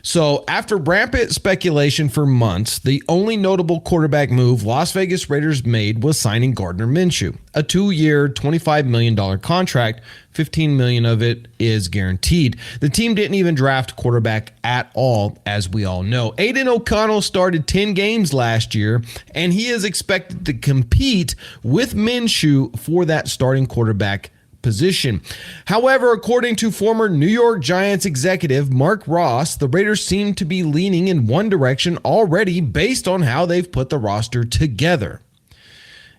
So after rampant speculation for months, the only notable quarterback move Las Vegas Raiders made was signing Gardner Minshew, a 2-year, $25 million contract. $15 million of it is guaranteed. The team didn't even draft quarterback at all, as we all know. Aiden O'Connell started 10 games last year, and he is expected to compete with Minshew for that starting quarterback position. However, according to former New York Giants executive Mark Ross, the Raiders seem to be leaning in one direction already based on how they've put the roster together.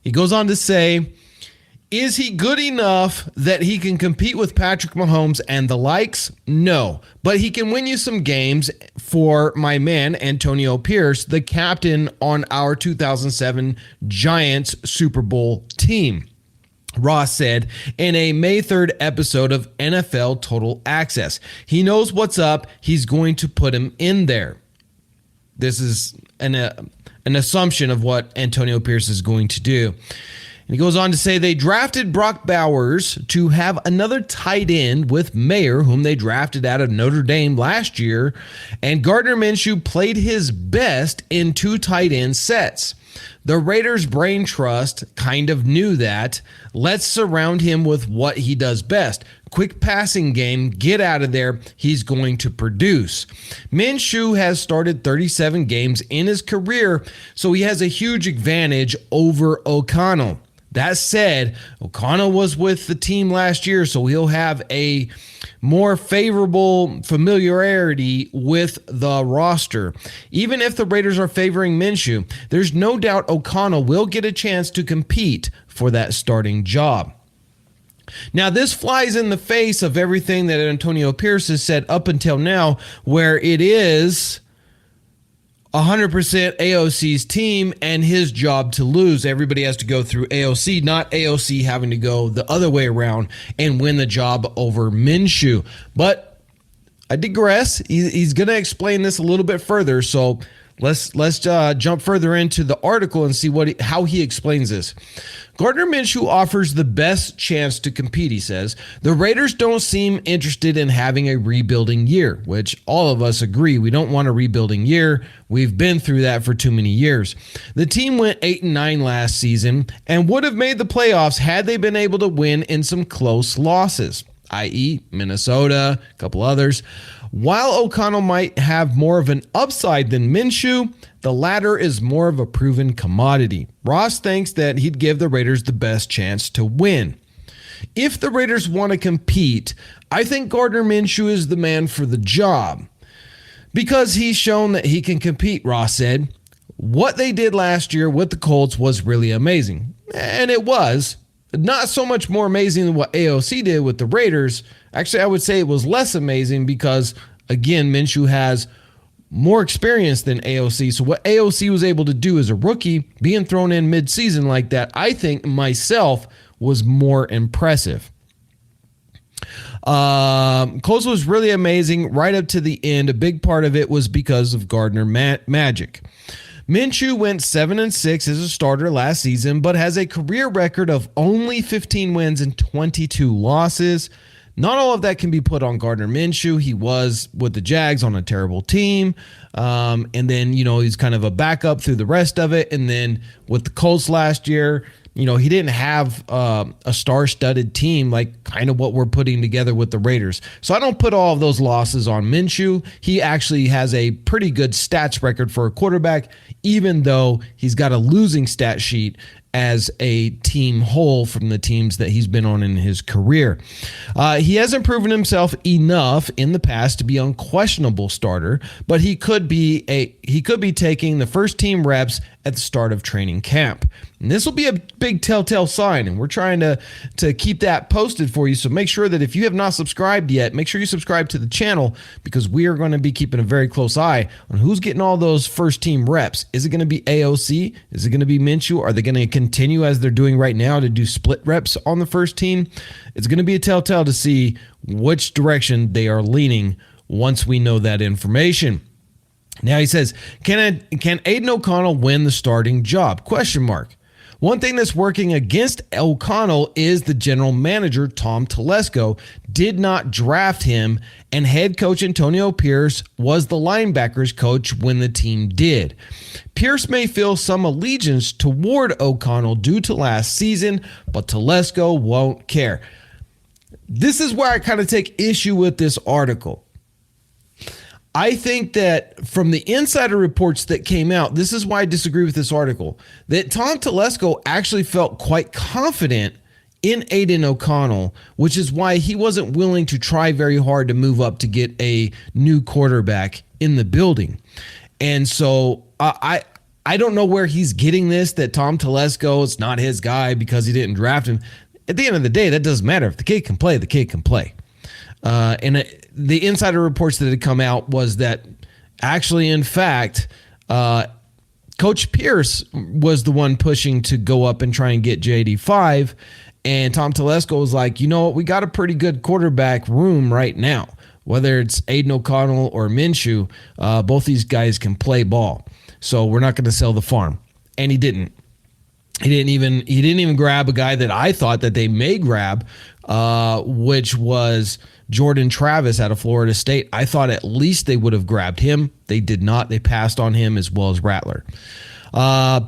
He goes on to say, is he good enough that he can compete with Patrick Mahomes and the likes? No, but he can win you some games for my man, Antonio Pierce, the captain on our 2007 Giants Super Bowl team. Ross said in a May 3rd episode of NFL Total Access. He knows what's up. He's going to put him in there. This is an assumption of what Antonio Pierce is going to do. And he goes on to say they drafted Brock Bowers to have another tight end with Mayer, whom they drafted out of Notre Dame last year. And Gardner Minshew played his best in 2 tight end sets. The Raiders' brain trust kind of knew that. Let's surround him with what he does best. Quick passing game, get out of there. He's going to produce. Minshew has started 37 games in his career, so he has a huge advantage over O'Connell. That said, O'Connell was with the team last year, so he'll have a more favorable familiarity with the roster. Even if the Raiders are favoring Minshew, there's no doubt O'Connell will get a chance to compete for that starting job. Now, this flies in the face of everything that Antonio Pierce has said up until now, where it is 100% AOC's team and his job to lose. Everybody has to go through AOC, not AOC having to go the other way around and win the job over Minshew. But I digress. He's going to explain this a little bit further. So let's jump further into the article and see how he explains this. Gardner Minshew offers the best chance to compete, he says. The Raiders don't seem interested in having a rebuilding year, which all of us agree. We don't want a rebuilding year. We've been through that for too many years. The team went 8-9 last season and would have made the playoffs had they been able to win in some close losses, i.e. Minnesota, a couple others. While O'Connell might have more of an upside than Minshew, the latter is more of a proven commodity. Ross thinks that he'd give the Raiders the best chance to win. If the Raiders want to compete, I think Gardner Minshew is the man for the job because he's shown that he can compete, Ross said. What they did last year with the Colts was really amazing, and it was. Not so much more amazing than what AOC did with the Raiders. Actually, I would say it was less amazing because, again, Minshew has more experience than AOC. So what AOC was able to do as a rookie, being thrown in mid-season like that, I think myself was more impressive. Colts was really amazing right up to the end. A big part of it was because of Gardner magic. Minshew went 7-6 as a starter last season, but has a career record of only 15 wins and 22 losses. Not all of that can be put on Gardner Minshew. He was with the Jags on a terrible team. And then, he's kind of a backup through the rest of it. And then with the Colts last year, he didn't have a star-studded team like kind of what we're putting together with the Raiders. So I don't put all of those losses on Minshew. He actually has a pretty good stats record for a quarterback, even though he's got a losing stat sheet as a team whole from the teams that he's been on in his career. He hasn't proven himself enough in the past to be unquestionable starter, but he could be taking the first team reps at the start of training camp. And this will be a big telltale sign, and we're trying to keep that posted for you. So make sure that if you have not subscribed yet, make sure you subscribe to the channel because we are going to be keeping a very close eye on who's getting all those first team reps. Is it going to be AOC? Is it going to be Minshew? Are they going to continue as they're doing right now to do split reps on the first team? It's going to be a telltale to see which direction they are leaning once we know that information. Now he says, can Aiden O'Connell win the starting job? Question mark. One thing that's working against O'Connell is the general manager, Tom Telesco, did not draft him, and head coach Antonio Pierce was the linebackers coach when the team did. Pierce may feel some allegiance toward O'Connell due to last season, but Telesco won't care. This is where I kind of take issue with this article. I think that from the insider reports that came out, this is why I disagree with this article, that Tom Telesco actually felt quite confident in Aiden O'Connell, which is why he wasn't willing to try very hard to move up to get a new quarterback in the building. And so I don't know where he's getting this, that Tom Telesco is not his guy because he didn't draft him. At the end of the day, that doesn't matter. If the kid can play, the kid can play. The insider reports that had come out was that actually, in fact, Coach Pierce was the one pushing to go up and try and get JD5. And Tom Telesco was like, you know what, we got a pretty good quarterback room right now. Whether it's Aiden O'Connell or Minshew, both these guys can play ball. So we're not going to sell the farm. And he didn't. He didn't even grab a guy that I thought that they may grab, which was Jordan Travis out of Florida State. I thought at least they would have grabbed him. They did not. They passed on him, as well as Rattler.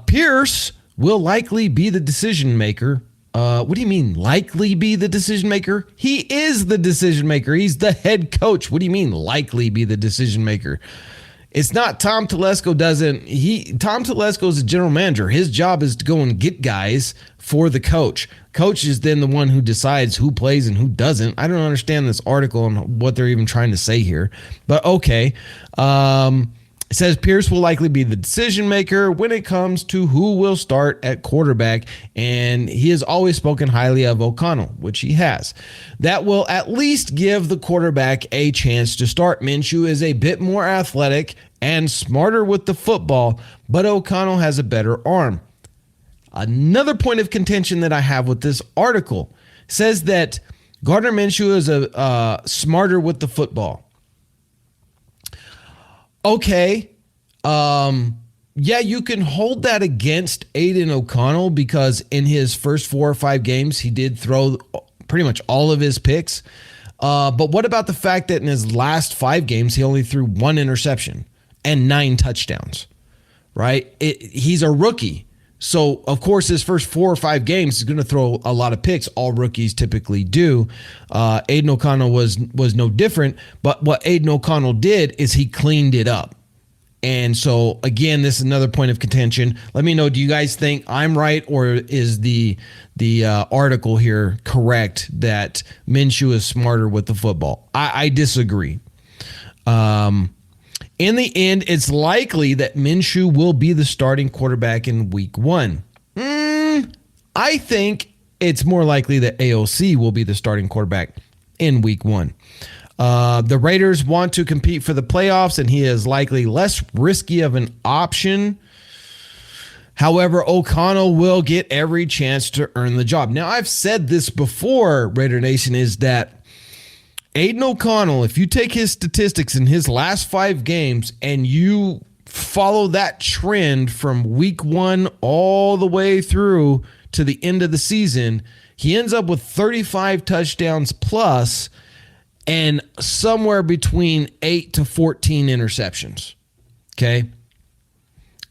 Pierce will likely be the decision maker. What do you mean likely be the decision maker? He is the decision maker. He's the head coach. What do you mean likely be the decision maker? It's not Tom Telesco Tom Telesco is the general manager. His job is to go and get guys for the coach. Coach is then the one who decides who plays and who doesn't. I don't understand this article and what they're even trying to say here, but okay. It says Pierce will likely be the decision maker when it comes to who will start at quarterback, and he has always spoken highly of O'Connell, which he has. That will at least give the quarterback a chance to start. Minshew is a bit more athletic and smarter with the football, but O'Connell has a better arm. Another point of contention that I have with this article says that Gardner Minshew is smarter with the football. Okay, yeah, you can hold that against Aiden O'Connell because in his first 4 or 5 games, he did throw pretty much all of his picks. But what about the fact that in his last 5 games, he only threw 1 interception and 9 touchdowns, right? He's a rookie. So, of course, his first 4 or 5 games, he's going to throw a lot of picks. All rookies typically do. Aiden O'Connell was no different. But what Aiden O'Connell did is he cleaned it up. And so, again, this is another point of contention. Let me know, do you guys think I'm right, or is the article here correct that Minshew is smarter with the football? I disagree. In the end, it's likely that Minshew will be the starting quarterback in week 1. I think it's more likely that AOC will be the starting quarterback in week 1. The Raiders want to compete for the playoffs, and he is likely less risky of an option. However, O'Connell will get every chance to earn the job. Now, I've said this before, Raider Nation, is that Aiden O'Connell, if you take his statistics in his last 5 games and you follow that trend from week 1 all the way through to the end of the season, he ends up with 35 touchdowns plus and somewhere between 8 to 14 interceptions. Okay.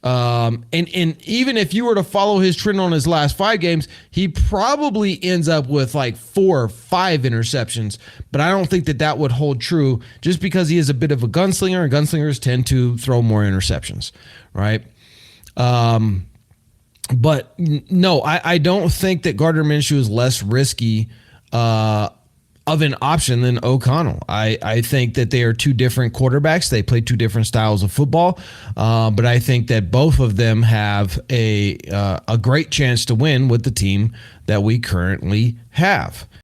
And even if you were to follow his trend on his last 5 games, he probably ends up with like 4 or 5 interceptions, but I don't think that would hold true just because he is a bit of a gunslinger, and gunslingers tend to throw more interceptions, right? But no, I don't think that Gardner Minshew is less risky of an option than O'Connell. I think that they are 2 different quarterbacks. They play 2 different styles of football, but I think that both of them have a great chance to win with the team that we currently have.